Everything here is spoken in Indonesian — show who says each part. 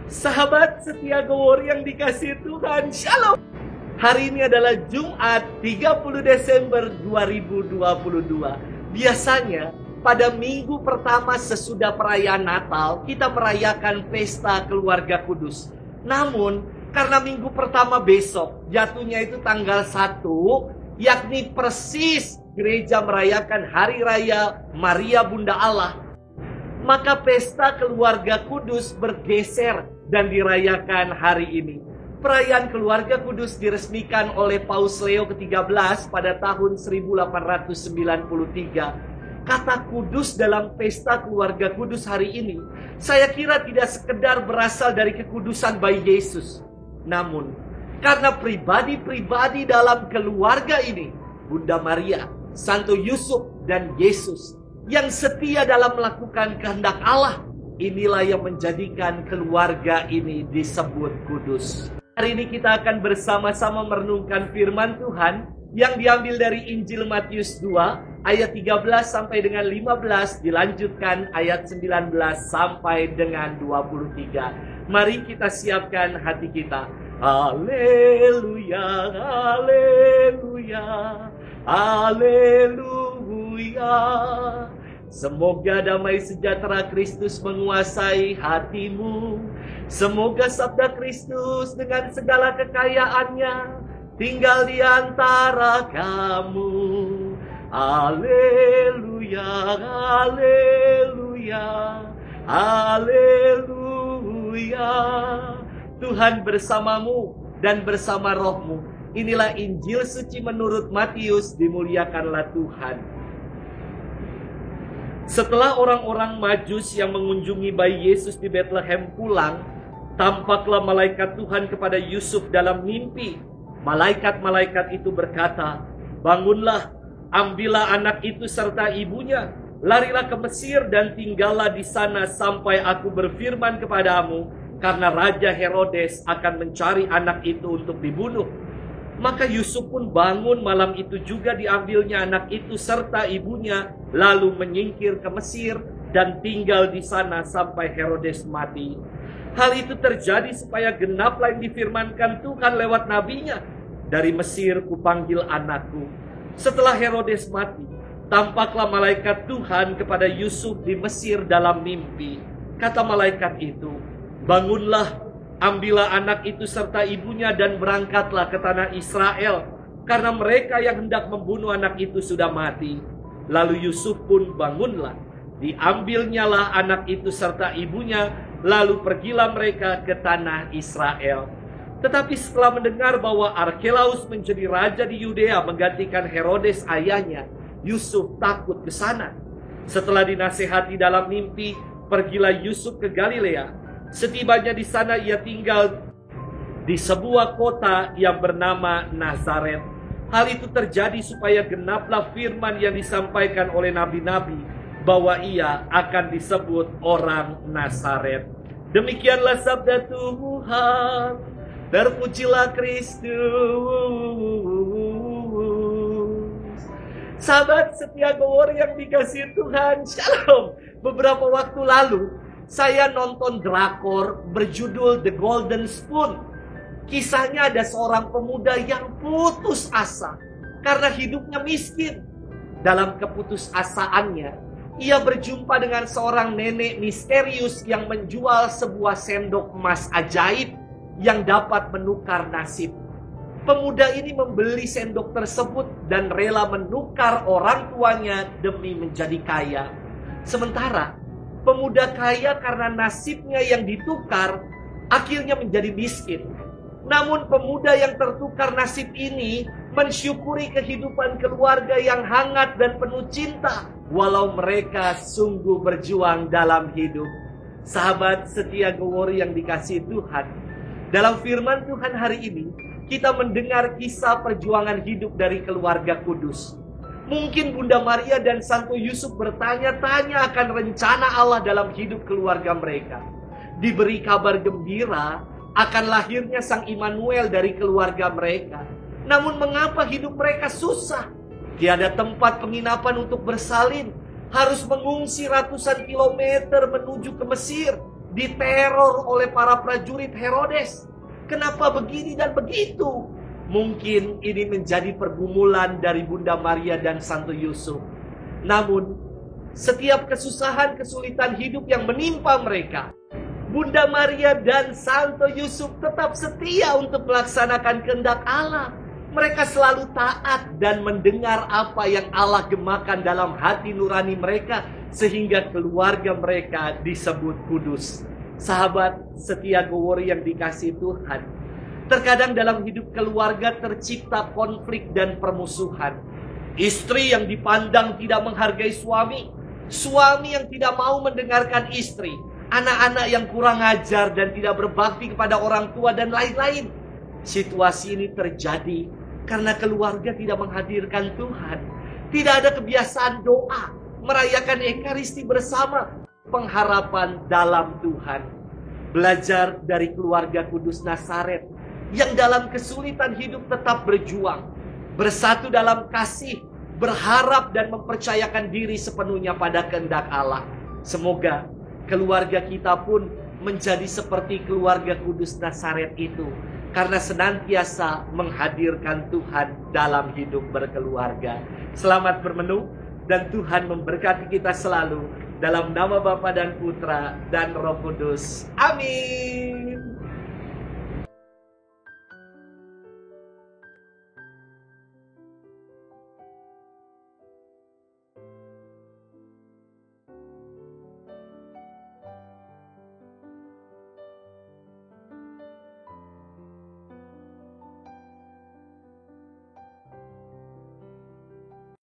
Speaker 1: Sahabat setia Gowor yang dikasihi Tuhan, Shalom. Hari ini adalah Jumat 30 Desember 2022. Biasanya pada minggu pertama sesudah perayaan Natal, kita merayakan pesta keluarga kudus. Namun, karena minggu pertama besok, jatuhnya itu tanggal 1, yakni persis gereja merayakan Hari Raya Maria Bunda Allah, maka pesta keluarga kudus bergeser dan dirayakan hari ini. Perayaan keluarga kudus diresmikan oleh Paus Leo ke-13 pada tahun 1893. Kata kudus dalam pesta keluarga kudus hari ini, saya kira tidak sekedar berasal dari kekudusan bayi Yesus. Namun, karena pribadi-pribadi dalam keluarga ini, Bunda Maria, Santo Yusuf, dan Yesus, yang setia dalam melakukan kehendak Allah, inilah yang menjadikan keluarga ini disebut kudus. Hari ini kita akan bersama-sama merenungkan firman Tuhan yang diambil dari Injil Matius 2 ayat 13 sampai dengan 15, dilanjutkan ayat 19 sampai dengan 23. Mari kita siapkan hati kita. Haleluya, haleluya, haleluya. Semoga damai sejahtera Kristus menguasai hatimu. Semoga sabda Kristus dengan segala kekayaannya tinggal di antara kamu. Haleluya, haleluya, haleluya. Tuhan bersamamu dan bersama rohmu. Inilah Injil suci menurut Matius, dimuliakanlah Tuhan. Setelah orang-orang Majus yang mengunjungi bayi Yesus di Bethlehem pulang, tampaklah malaikat Tuhan kepada Yusuf dalam mimpi. Malaikat-malaikat itu berkata, "Bangunlah, ambillah anak itu serta ibunya, larilah ke Mesir dan tinggallah di sana sampai aku berfirman kepadamu, karena Raja Herodes akan mencari anak itu untuk dibunuh." Maka Yusuf pun bangun malam itu juga, diambilnya anak itu serta ibunya, lalu menyingkir ke Mesir dan tinggal di sana sampai Herodes mati. Hal itu terjadi supaya genaplah yang difirmankan Tuhan lewat nabinya, "Dari Mesir kupanggil anakku." Setelah Herodes mati, tampaklah malaikat Tuhan kepada Yusuf di Mesir dalam mimpi. Kata malaikat itu, "Bangunlah, ambillah anak itu serta ibunya dan berangkatlah ke tanah Israel, karena mereka yang hendak membunuh anak itu sudah mati." Lalu Yusuf pun bangunlah, diambilnyalah anak itu serta ibunya, lalu pergilah mereka ke tanah Israel. Tetapi setelah mendengar bahwa Arkelaus menjadi raja di Yudea menggantikan Herodes ayahnya, Yusuf takut ke sana. Setelah dinasehati dalam mimpi, pergilah Yusuf ke Galilea. Setibanya di sana ia tinggal di sebuah kota yang bernama Nazaret. Hal itu terjadi supaya genaplah firman yang disampaikan oleh nabi-nabi bahwa ia akan disebut orang Nazaret. Demikianlah sabda Tuhan. Terpujilah Kristus. Sahabat setia Gowor yang dikasihi Tuhan, Shalom. Beberapa waktu lalu saya nonton drakor berjudul The Golden Spoon. Kisahnya ada seorang pemuda yang putus asa karena hidupnya miskin. Dalam keputusasaannya, ia berjumpa dengan seorang nenek misterius yang menjual sebuah sendok emas ajaib yang dapat menukar nasib. Pemuda ini membeli sendok tersebut dan rela menukar orang tuanya demi menjadi kaya. Sementara pemuda kaya karena nasibnya yang ditukar, akhirnya menjadi miskin. Namun pemuda yang tertukar nasib ini mensyukuri kehidupan keluarga yang hangat dan penuh cinta, walau mereka sungguh berjuang dalam hidup. Sahabat setia Gowor yang dikasihi Tuhan, dalam firman Tuhan hari ini, kita mendengar kisah perjuangan hidup dari keluarga kudus. Mungkin Bunda Maria dan Santo Yusuf bertanya-tanya akan rencana Allah dalam hidup keluarga mereka. Diberi kabar gembira akan lahirnya Sang Immanuel dari keluarga mereka. Namun mengapa hidup mereka susah? Tiada tempat penginapan untuk bersalin. Harus mengungsi ratusan kilometer menuju ke Mesir. diteror oleh para prajurit Herodes. Kenapa begini dan begitu? Mungkin ini menjadi pergumulan dari Bunda Maria dan Santo Yusuf. Namun, setiap kesusahan, kesulitan hidup yang menimpa mereka, Bunda Maria dan Santo Yusuf tetap setia untuk melaksanakan kehendak Allah. Mereka selalu taat dan mendengar apa yang Allah gemakan dalam hati nurani mereka, sehingga keluarga mereka disebut kudus. Sahabat setia Gowori yang dikasihi Tuhan, terkadang dalam hidup keluarga tercipta konflik dan permusuhan. Istri yang dipandang tidak menghargai suami, suami yang tidak mau mendengarkan istri, anak-anak yang kurang ajar dan tidak berbakti kepada orang tua, dan lain-lain. Situasi ini terjadi karena keluarga tidak menghadirkan Tuhan. Tidak ada kebiasaan doa, merayakan Ekaristi bersama, pengharapan dalam Tuhan. Belajar dari keluarga kudus Nazaret yang dalam kesulitan hidup tetap berjuang, bersatu dalam kasih, berharap dan mempercayakan diri sepenuhnya pada kehendak Allah. Semoga keluarga kita pun menjadi seperti keluarga kudus Nazaret itu, karena senantiasa menghadirkan Tuhan dalam hidup berkeluarga. Selamat bermenung dan Tuhan memberkati kita selalu. Dalam nama Bapa dan Putra dan Roh Kudus. Amin.